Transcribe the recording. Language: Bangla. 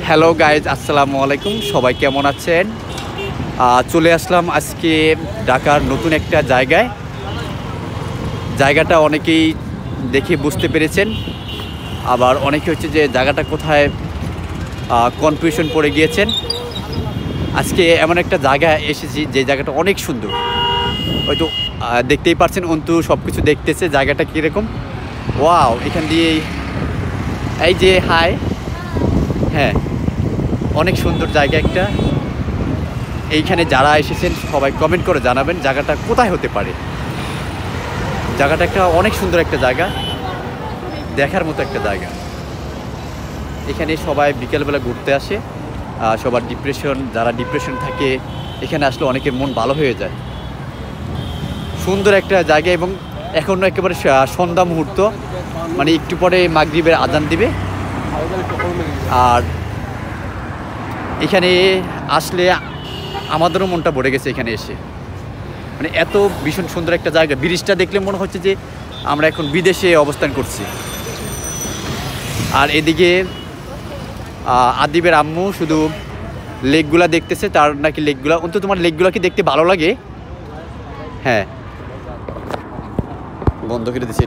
হ্যালো গাইজ, আসসালামু আলাইকুম। সবাই কেমন আছেন? চলে আসলাম আজকে ঢাকার নতুন একটা জায়গায়। জায়গাটা অনেকেই দেখে বুঝতে পেরেছেন, আবার অনেকে হচ্ছে যে জায়গাটা কোথায় কনফিউশন পড়ে গিয়েছেন। আজকে এমন একটা জায়গায় এসেছি যে জায়গাটা অনেক সুন্দর। হয়তো দেখতেই পারছেন, অন্তু সব কিছু দেখতেছে জায়গাটা কীরকম। ওয়াও, এখান দিয়ে এই যে হাই, হ্যাঁ, অনেক সুন্দর জায়গা একটা। এইখানে যারা এসেছেন সবাই কমেন্ট করে জানাবেন জায়গাটা কোথায় হতে পারে। জায়গাটা একটা অনেক সুন্দর একটা জায়গা, দেখার মতো একটা জায়গা। এখানে সবাই বিকেলবেলা ঘুরতে আসে। সবার যারা ডিপ্রেশন থাকে, এখানে আসলে অনেকের মন ভালো হয়ে যায়। সুন্দর একটা জায়গা, এবং এখনও একেবারে সন্ধ্যা মুহূর্ত, মানে একটু পরে মাগরিবের আজান দিবে। আর এখানে আসলে আমাদেরও মনটা ভরে গেছে এখানে এসে। মানে এত ভীষণ সুন্দর একটা জায়গা। ব্রিজটা দেখলে মনে হচ্ছে যে আমরা এখন বিদেশে অবস্থান করছি। আর এদিকে আদিবের আম্মু শুধু লেকগুলা দেখতেছে, তার নাকি লেকগুলা, অন্তত তোমার লেকগুলা কি দেখতে ভালো লাগে? হ্যাঁ, বন্ধ করে দিচ্ছে।